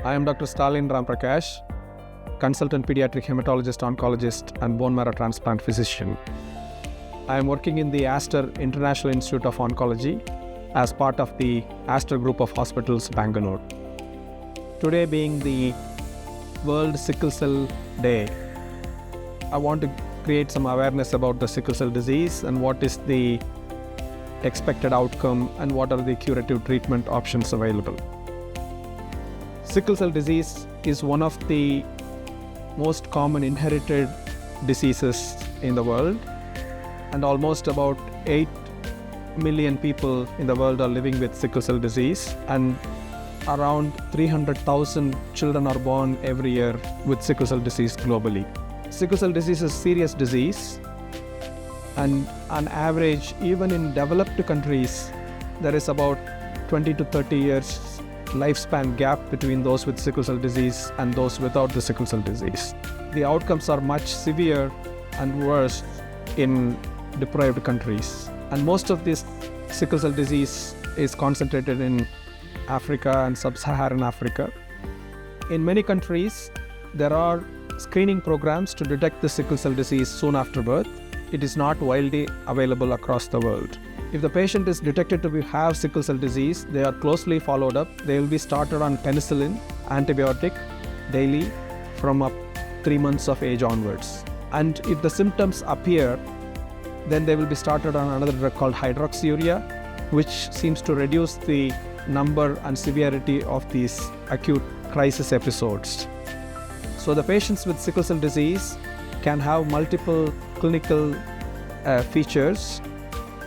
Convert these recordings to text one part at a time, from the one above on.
I am Dr. Stalin Ramprakash, consultant pediatric hematologist, oncologist, and bone marrow transplant physician. I am working in the Aster International Institute of Oncology as part of the Aster Group of Hospitals, Bangalore. Today being the World Sickle Cell Day, I want to create some awareness about the sickle cell disease and what is the expected outcome and what are the curative treatment options available. Sickle cell disease is one of the most common inherited diseases in the world, and almost about 8 million people in the world are living with sickle cell disease, and around 300,000 children are born every year with sickle cell disease globally. Sickle cell disease is a serious disease, and on average, even in developed countries, there is about 20 to 30 years lifespan gap between those with sickle cell disease and those without the sickle cell disease. The outcomes are much severe and worse in deprived countries. And most of this sickle cell disease is concentrated in Africa and sub-Saharan Africa. In many countries, there are screening programs to detect the sickle cell disease soon after birth. It is not widely available across the world. If the patient is detected to have sickle cell disease, they are closely followed up. They will be started on penicillin, antibiotic, daily from up 3 months of age onwards. And if the symptoms appear, then they will be started on another drug called hydroxyurea, which seems to reduce the number and severity of these acute crisis episodes. So the patients with sickle cell disease can have multiple clinical features,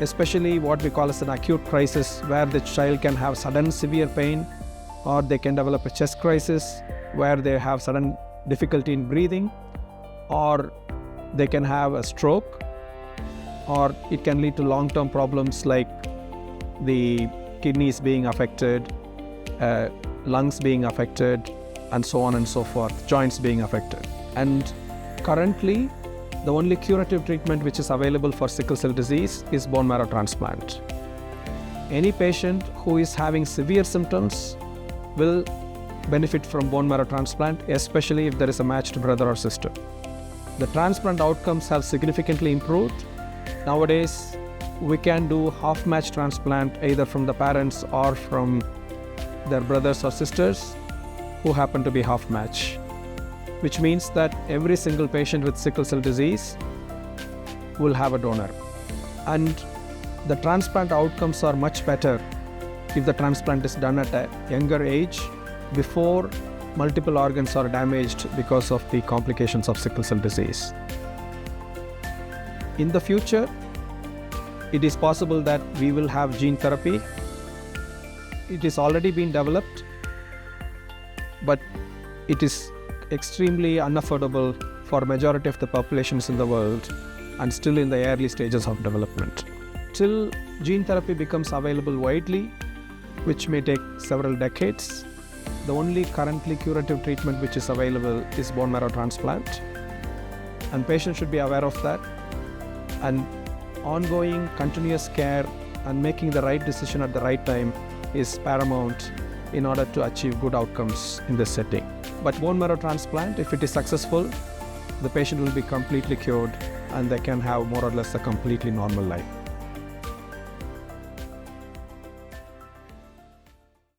especially what we call as an acute crisis, where the child can have sudden severe pain, or they can develop a chest crisis where they have sudden difficulty in breathing, or they can have a stroke, or it can lead to long-term problems like the kidneys being affected, lungs being affected, and so on and so forth, joints being affected. And currently, the only curative treatment which is available for sickle cell disease is bone marrow transplant. Any patient who is having severe symptoms will benefit from bone marrow transplant, especially if there is a matched brother or sister. The transplant outcomes have significantly improved. Nowadays, we can do half-match transplant either from the parents or from their brothers or sisters who happen to be half-match, which means that every single patient with sickle cell disease will have a donor. And the transplant outcomes are much better if the transplant is done at a younger age, before multiple organs are damaged because of the complications of sickle cell disease. In the future, it is possible that we will have gene therapy. It is already been developed, but it is extremely unaffordable for majority of the populations in the world and still in the early stages of development. Till gene therapy becomes available widely, which may take several decades, the only currently curative treatment which is available is bone marrow transplant, and patients should be aware of that. And ongoing continuous care and making the right decision at the right time is paramount in order to achieve good outcomes in this setting. But bone marrow transplant, if it is successful, the patient will be completely cured and they can have more or less a completely normal life.